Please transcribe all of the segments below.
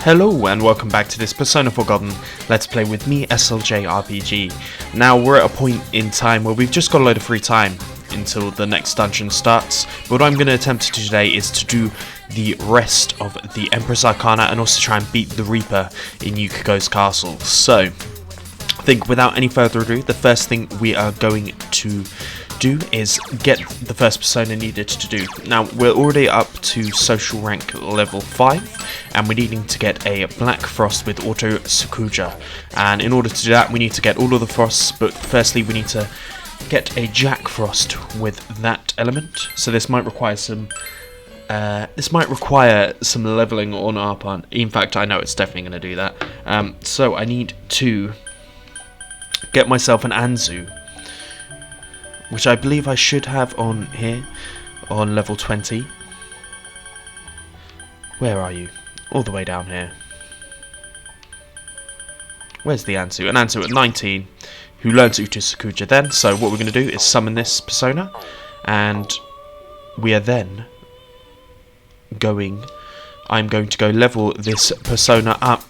Hello and welcome back to this Persona Forgotten Let's Play with me, SLJ RPG. Now we're at a point in time where we've just got a load of free time until the next dungeon starts, but what I'm going to attempt to do today is to do the rest of the Empress Arcana and also try and beat the Reaper in Yukiko's castle. So, I think without any further ado, the first thing we are going to do is get the first persona needed to do. Now we're already up to social rank level 5 and we're needing to get a Black Frost with auto Sakuja, and in order to do that we need to get all of the frosts, but firstly we need to get a Jack Frost with that element, so this might require some leveling on our part. In fact, I know it's definitely going to do that. So I need to get myself an Anzu, which I believe I should have on here, on level 20. Where are you? All the way down here. Where's the Anzu? An Anzu at 19, who learns Uta Sakuja then. So what we're going to do is summon this persona, and we are then I'm going to go level this persona up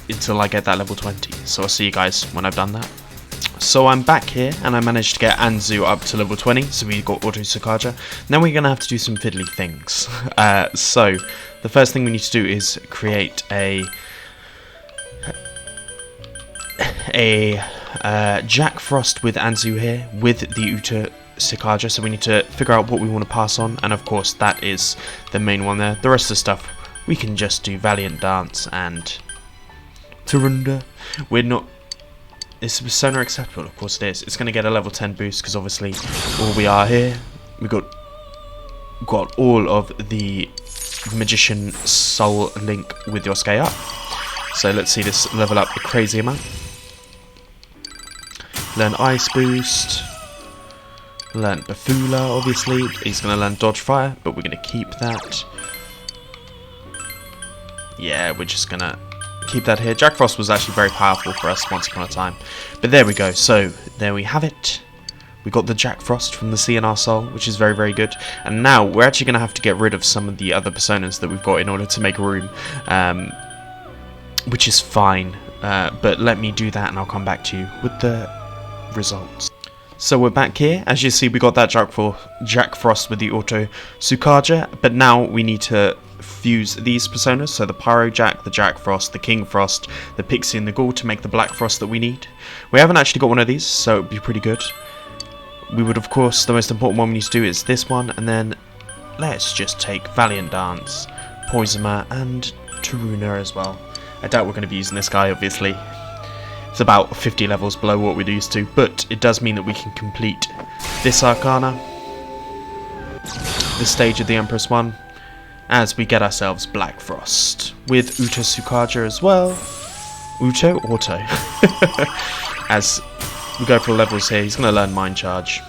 until I get that level 20. So I'll see you guys when I've done that. So I'm back here and I managed to get Anzu up to level 20, so we got Auto Sakuja. Now we're going to have to do some fiddly things. So the first thing we need to do is create a Jack Frost with Anzu here with the Uta Sakuja, so we need to figure out what we want to pass on, and of course that is the main one there. The rest of the stuff we can just do Valiant Dance and Turunda. Is persona acceptable? Of course it is. It's going to get a level 10 boost because obviously all we are here. We got all of the Magician Soul Link with Yosuke up. So let's see this level up a crazy amount. Learn Ice Boost. Learn Bafula, obviously. He's going to learn Dodge Fire, but we're going to keep that. Yeah, we're just going to keep that here. Jack Frost was actually very powerful for us once upon a time. But there we go. So, there we have it. We got the Jack Frost from the Sea in Our Soul, which is very, very good. And now, we're actually going to have to get rid of some of the other personas that we've got in order to make room. Which is fine. But let me do that and I'll come back to you with the results. So we're back here. As you see, we got that Jack Frost with the Auto Sakuja. But now we need to fuse these personas, so the Pyro Jack, the Jack Frost, the King Frost, the Pixie and the Ghoul, to make the Black Frost that we need. We haven't actually got one of these, so it would be pretty good. We would, of course, the most important one we need to do is this one, and then let's just take Valiant Dance, Poisoma, and Taruna as well. I doubt we're going to be using this guy, obviously. It's about 50 levels below what we're used to, but it does mean that we can complete this Arcana, this stage of the Empress one, as we get ourselves Black Frost with Uta Sakuja as well. Auto. As we go for levels here, he's going to learn Mind Charge.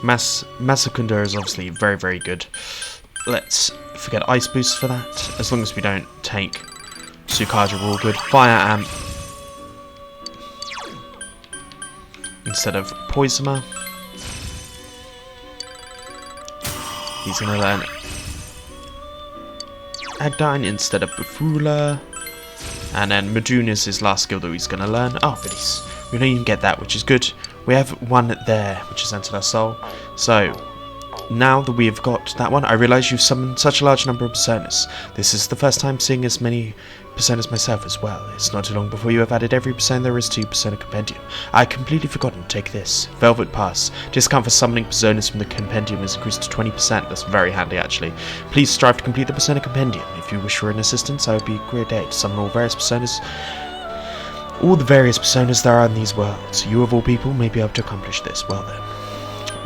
Masakunda is obviously very, very good. Let's forget Ice Boost for that. As long as we don't take Sakuja, we're all good. Fire Amp instead of Poisoma. He's going to learn Agdine instead of Bafula. And then Madun is his last skill that he's going to learn. Oh, but we don't even get that, which is good. We have one there, which is Entered Our Soul. So, now that we have got that one, I realise you've summoned such a large number of personas. This is the first time seeing as many personas myself as well. It's not too long before you have added every persona there is to Persona Compendium. I had completely forgotten to take this. Velvet Pass. Discount for summoning personas from the Compendium is increased to 20%. That's very handy, actually. Please strive to complete the Persona Compendium. If you wish for an assistance, I would be a great aid to summon all the various personas there are in these worlds. You of all people may be able to accomplish this. Well then.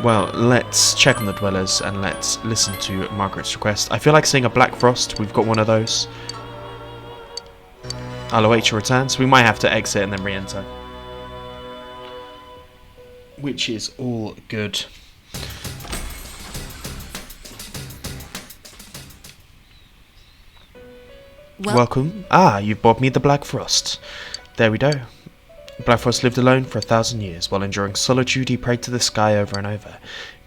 Well, let's check on the dwellers and let's listen to Margaret's request. I feel like seeing a Black Frost. We've got one of those. I'll await your return, so we might have to exit and then re-enter. Which is all good. Welcome. Ah, you've brought me the Black Frost. There we go. Black Frost lived alone for 1,000 years. While enduring solitude, he prayed to the sky over and over.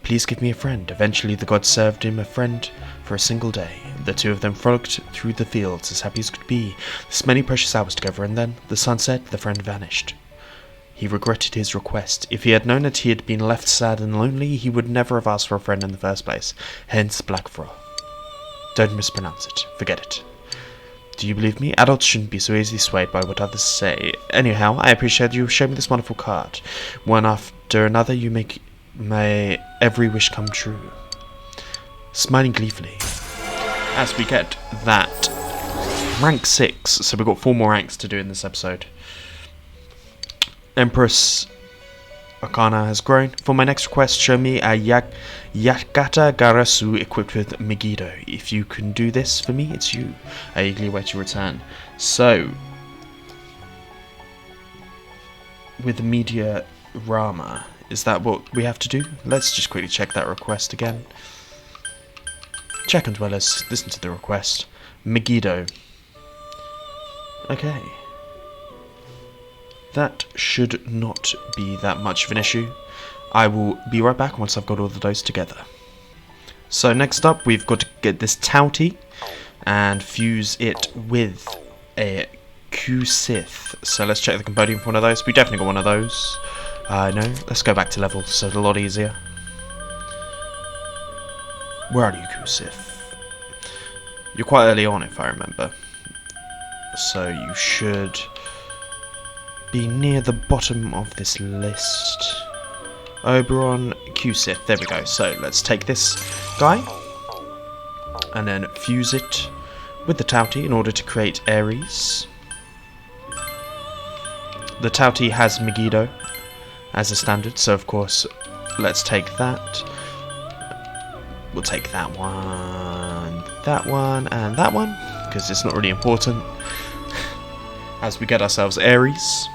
Please give me a friend. Eventually, the gods served him a friend for a single day. The two of them frolicked through the fields as happy as could be, this many precious hours together, and then, the sun set, the friend vanished. He regretted his request. If he had known that he had been left sad and lonely, he would never have asked for a friend in the first place. Hence Black Fro. Don't mispronounce it. Forget it. Do you believe me? Adults shouldn't be so easily swayed by what others say. Anyhow, I appreciate you showing me this wonderful card. One after another, you make my every wish come true. Smiling gleefully. As we get that rank 6, so we've got 4 more ranks to do in this episode. Empress Arcana has grown. For my next request, show me a Yakata Garasu equipped with Megiddo. If you can do this for me, it's you. I eagerly wait your return. So, with Media Rama, is that what we have to do? Let's just quickly check that request again. Check and dwellers, listen to the request. Megiddo. Okay. That should not be that much of an issue. I will be right back once I've got all of those together. So next up, we've got to get this Touty and fuse it with a Q-Sith. So let's check the component for one of those. We definitely got one of those. No, let's go back to level, so it's a lot easier. Where are you, Q-Sith? You're quite early on, if I remember. So you should be near the bottom of this list. Oberon, Q-Sith, there we go. So let's take this guy and then fuse it with the Touty in order to create Ares. The Touty has Megiddo as a standard, so of course let's take that. We'll take that one, and that one, because it's not really important. As we get ourselves Ares.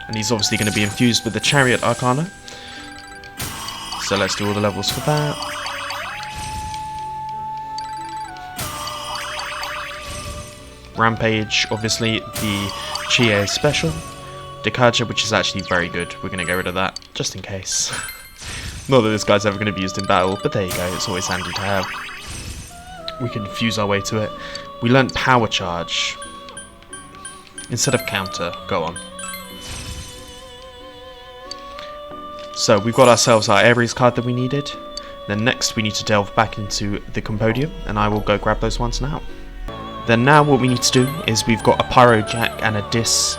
And he's obviously going to be infused with the Chariot Arcana. So let's do all the levels for that. Rampage, obviously the Chie special. Dekaja, which is actually very good. We're going to get rid of that, just in case. Not that this guy's ever going to be used in battle, but there you go, it's always handy to have. We can fuse our way to it. We learnt Power Charge instead of Counter. Go on. So we've got ourselves our Ares card that we needed. Then next we need to delve back into the Compodium, and I will go grab those ones now. Then now what we need to do is we've got a Pyrojack and a Dis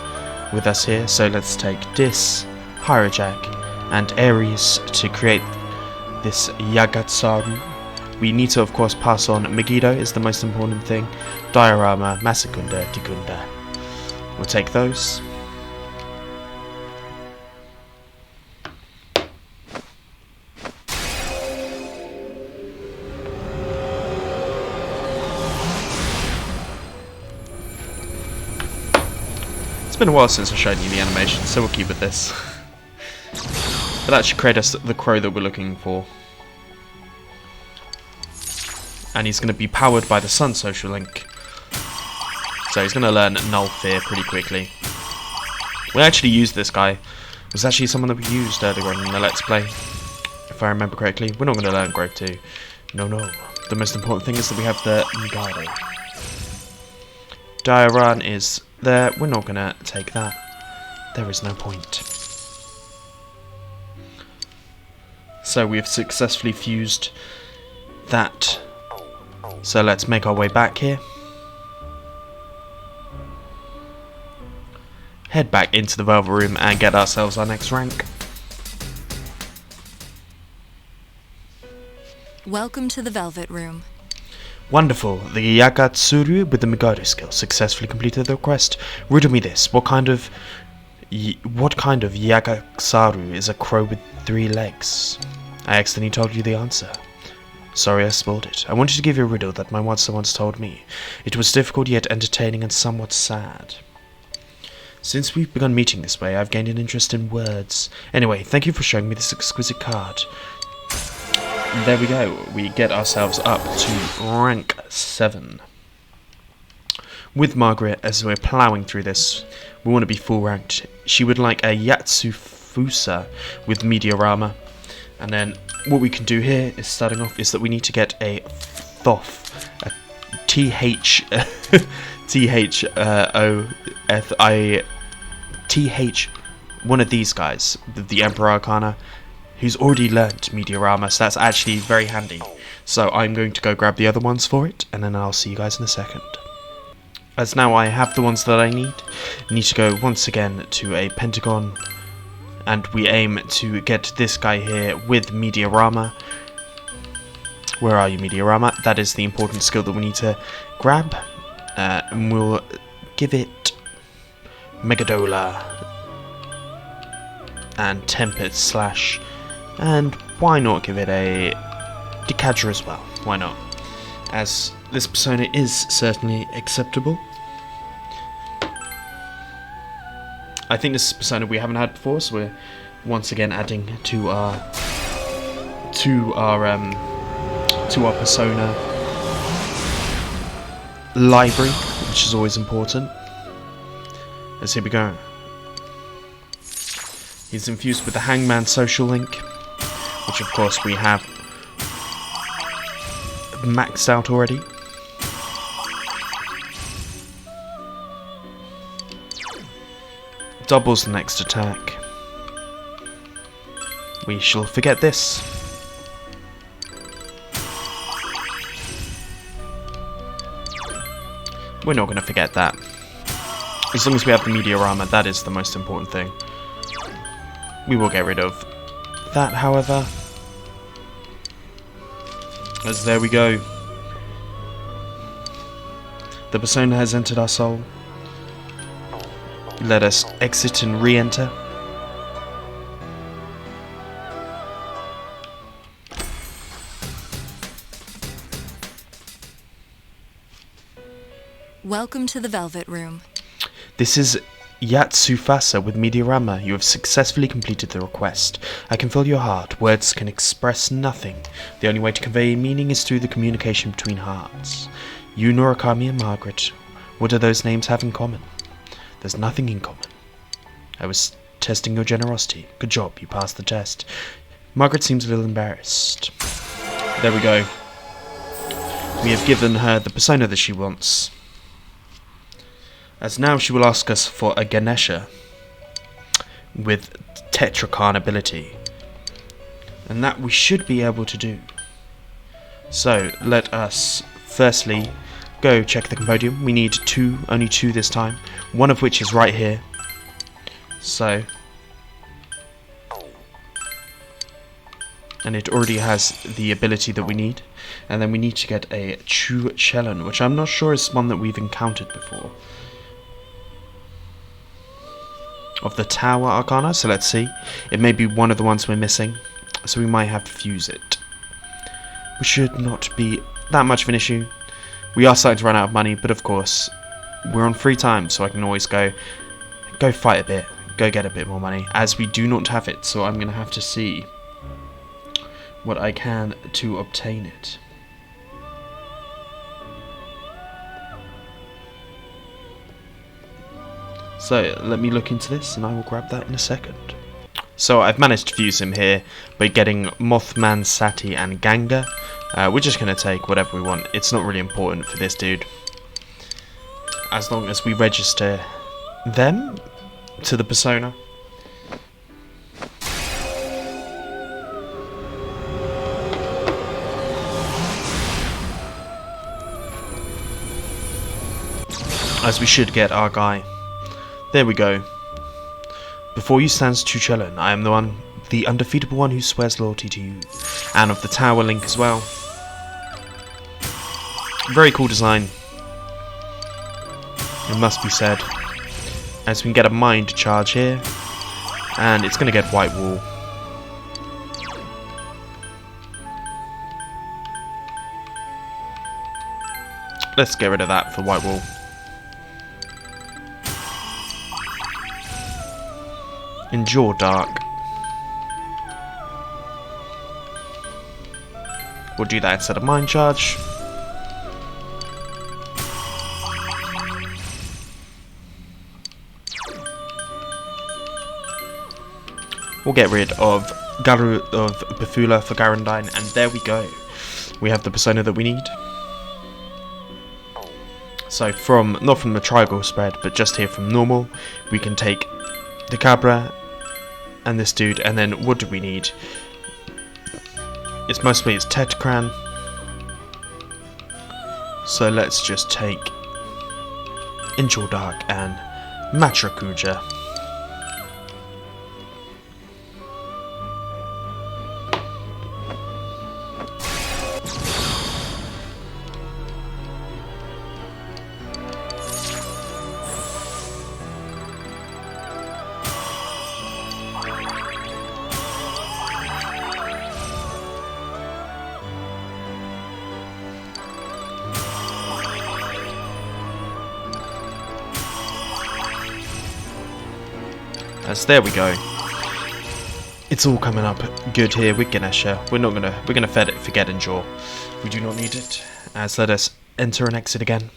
with us here. So let's take Dis, Pyrojack, and Ares to create this Yagatsaru. We need to, of course, pass on Megiddo is the most important thing. Diorama, Masakunda, Tikunda. We'll take those. It's been a while since I've shown you the animation, so we'll keep with this. But that should create us the crow that we're looking for. And he's going to be powered by the Sun Social Link. So he's going to learn Null Fear pretty quickly. We actually used this guy. It was actually someone that we used earlier on in the Let's Play. If I remember correctly. We're not going to learn Growth 2. No. The most important thing is that we have the Ngado. Dioran is there. We're not going to take that. There is no point. So we have successfully fused that. So let's make our way back here. Head back into the Velvet Room and get ourselves our next rank. Welcome to the Velvet Room. Wonderful. The Yagatsuru with the Megiddo skill successfully completed the quest. Riddle me this. What kind of Yagatsaru is a crow with 3 legs? I accidentally told you the answer. Sorry I spoiled it. I wanted to give you a riddle that my monster once told me. It was difficult yet entertaining and somewhat sad. Since we've begun meeting this way, I've gained an interest in words. Anyway, thank you for showing me this exquisite card. And there we go. We get ourselves up to rank 7. With Margaret, as we're ploughing through this, we want to be full ranked. She would like a Yatsufusa with Meteorama. And then what we can do here is, starting off, is that we need to get a thoth, a th one of these guys, the Emperor Arcana, who's already learnt Meteorama, so that's actually very handy. So I'm going to go grab the other ones for it, and then I'll see you guys in a second. As now I have the ones that I need to go once again to a pentagon, and we aim to get this guy here with Meteorama. Where are you, Meteorama? That is the important skill that we need to grab, and we'll give it Megadola and Tempest Slash, and why not give it a Decadra as well? Why not? As this persona is certainly acceptable. I think this is a persona we haven't had before, so we're once again adding to our persona library, which is always important. As here we go. He's infused with the Hangman social link, which of course we have maxed out already. Doubles the next attack. We shall forget this. We're not going to forget that. As long as we have the Meteorama, that is the most important thing. We will get rid of that, however. As there we go. The persona has entered our soul. Let us exit and re-enter. Welcome to the Velvet Room. This is Yatsufasa with Meteorama. You have successfully completed the request. I can fill your heart. Words can express nothing. The only way to convey meaning is through the communication between hearts. You, Norakami, and Margaret. What do those names have in common? There's nothing in common. I was testing your generosity. Good job, you passed the test. Margaret seems a little embarrassed. There we go. We have given her the persona that she wants. As now she will ask us for a Ganesha with Tetrakan ability. And that we should be able to do. So let us firstly go check the Compodium. We need only two this time. One of which is right here. So. And it already has the ability that we need. And then we need to get a Chu Chelon, which I'm not sure is one that we've encountered before. Of the Tower Arcana, so let's see. It may be one of the ones we're missing, so we might have to fuse it. Which should not be that much of an issue. We are starting to run out of money, but of course, we're on free time, so I can always go fight a bit, go get a bit more money, as we do not have it, so I'm going to have to see what I can to obtain it. So let me look into this and I will grab that in a second. So I've managed to fuse him here by getting Mothman, Sati and Ganga. We're just going to take whatever we want. It's not really important for this dude. As long as we register them to the persona. As we should get our guy. There we go. Before you stands Chuchelon. I am the undefeatable one who swears loyalty to you. And of the Tower Link as well. Very cool design. It must be said. As we can get a mind charge here. And it's going to get White Wall. Let's get rid of that for White Wall. Endure Dark. We'll do that instead of Mind Charge. We'll get rid of Gallery of Bifula for Garandine, and there we go. We have the persona that we need. So not from the triangle spread, but just here from normal, we can take the Cabra and this dude, and then what do we need? It's Tetcran. So let's just take Angel Dark and Matrakuja. There we go. It's all coming up good here with Ganesha. We're gonna forget Endure. We do not need it. As let us enter and exit again.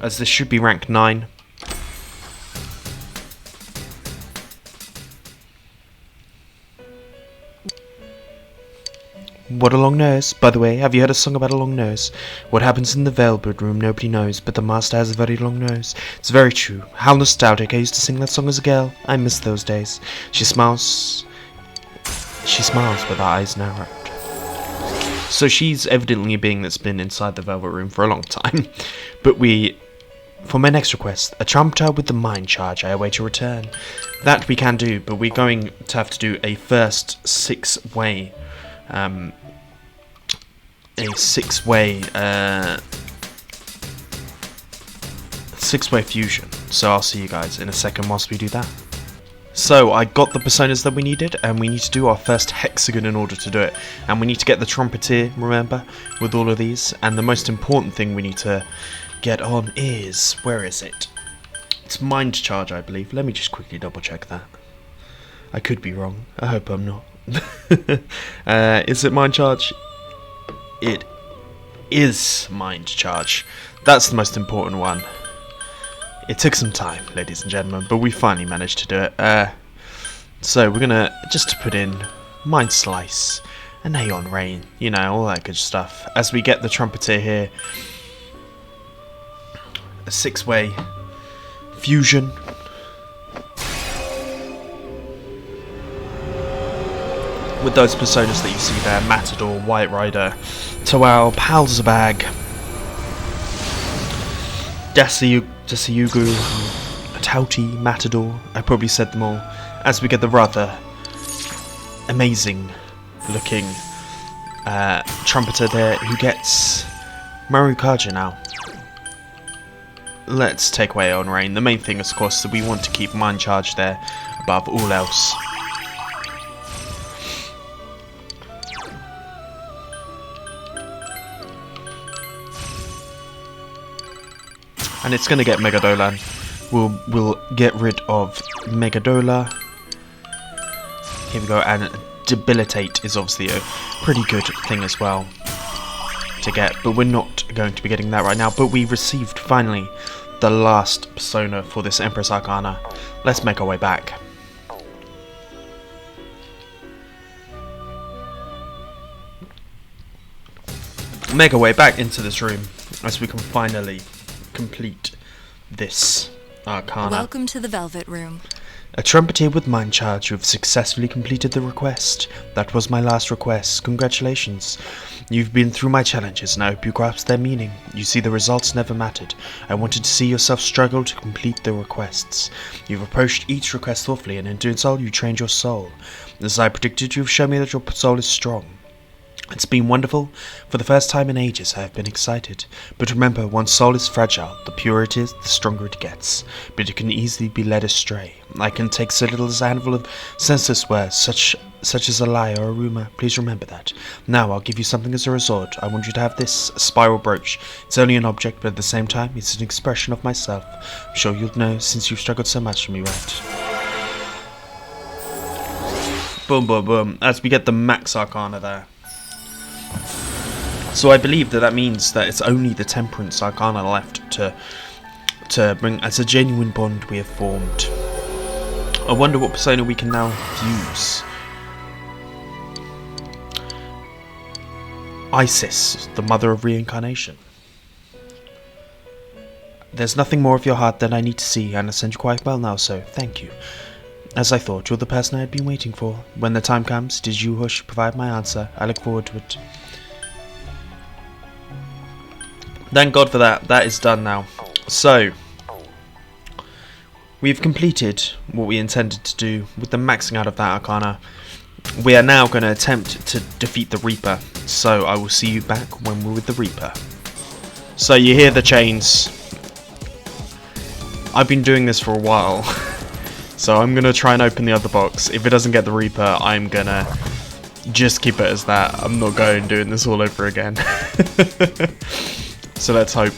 As this should be rank 9. What a long nose. By the way, have you heard a song about a long nose? What happens in the Velvet Room nobody knows, but the master has a very long nose. It's very true. How nostalgic. I used to sing that song as a girl. I miss those days. She smiles with her eyes narrowed. So she's evidently a being that's been inside the Velvet Room for a long time. But for my next request, a trumpeter with the mind charge, I await your return. That we can do, but we're going to have to do a first six-way fusion. So I'll see you guys in a second whilst we do that. So I got the personas that we needed, and we need to do our first hexagon in order to do it. And we need to get the trumpeter, remember, with all of these. And the most important thing we need to get on is, where is it? It's mind charge, I believe. Let me just quickly double check that. I could be wrong. I hope I'm not. Is it mind charge? It is mind charge. That's the most important one. It took some time, ladies and gentlemen, but we finally managed to do it. So we're gonna just put in mind slice and aeon rain, you know, all that good stuff. As we get the trumpeter here, a 6-way fusion. With those personas that you see there, Matador, White Rider, Toal, Palzabag, Dasayugu, Tauti, Matador, I probably said them all, as we get the rather amazing looking trumpeter there who gets Marukaja now. Let's take away on rain. The main thing is, of course, that we want to keep mind charge there above all else. And it's going to get Megadolan. We'll get rid of Megadola. Here we go, and Debilitate is obviously a pretty good thing as well to get, but we're not going to be getting that right now. But we received, finally, the last persona for this Empress Arcana. Let's make our way back. Make our way back into this room as we can finally complete this Arcana. Welcome to the Velvet Room. A trumpeter with mind charge, you have successfully completed the request. That was my last request. Congratulations. You've been through my challenges and I hope you grasp their meaning. You see, the results never mattered. I wanted to see yourself struggle to complete the requests. You've approached each request thoughtfully, and in doing so, you trained your soul. As I predicted, you've shown me that your soul is strong. It's been wonderful. For the first time in ages, I have been excited. But remember, one's soul is fragile. The purer it is, the stronger it gets. But it can easily be led astray. I can take so little as a handful of senseless words, such as a lie or a rumour. Please remember that. Now, I'll give you something as a result. I want you to have this, a spiral brooch. It's only an object, but at the same time, it's an expression of myself. I'm sure you'll know, since you've struggled so much for me, right? Boom, boom, boom. As we get the max Arcana there. So I believe that means that it's only the Temperance Arcana left to to bring as a genuine bond we have formed. I wonder what persona we can now use. Isis, the mother of reincarnation. There's nothing more of your heart that I need to see, and I send you quite well now, so thank you. As I thought, you're the person I had been waiting for. When the time comes, it is you who should provide my answer. I look forward to it. Thank God for that. That is done now. So, we've completed what we intended to do with the maxing out of that Arcana. We are now going to attempt to defeat the Reaper. So, I will see you back when we're with the Reaper. So, you hear the chains. I've been doing this for a while. So I'm going to try and open the other box. If it doesn't get the Reaper, I'm going to just keep it as that. I'm not going doing this all over again. So let's hope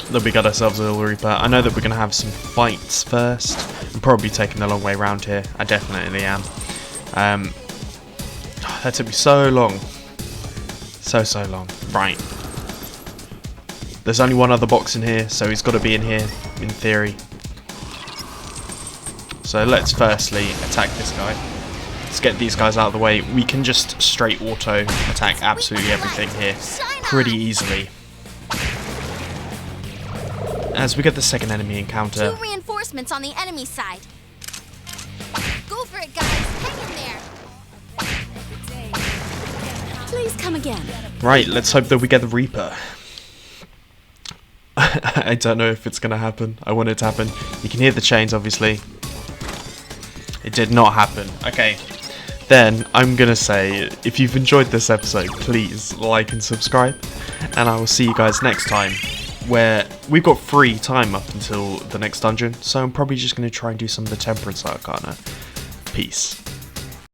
that we got ourselves a little Reaper. I know that we're going to have some fights first. I'm probably taking the long way around here. I definitely am. That took me so long. So long. Right. There's only one other box in here, so he's got to be in here, in theory. So let's firstly attack this guy. Let's get these guys out of the way. We can just straight auto attack absolutely everything here pretty easily. As we get the second enemy encounter. 2 reinforcements on the enemy side. Go for it, guys. Hang in there. Please come again. Right, let's hope that we get the Reaper. I don't know if it's going to happen. I want it to happen. You can hear the chains, obviously. It did not happen. Okay, then I'm going to say, if you've enjoyed this episode, please like and subscribe. And I will see you guys next time, where we've got free time up until the next dungeon. So I'm probably just going to try and do some of the Temperance Arcana. Peace.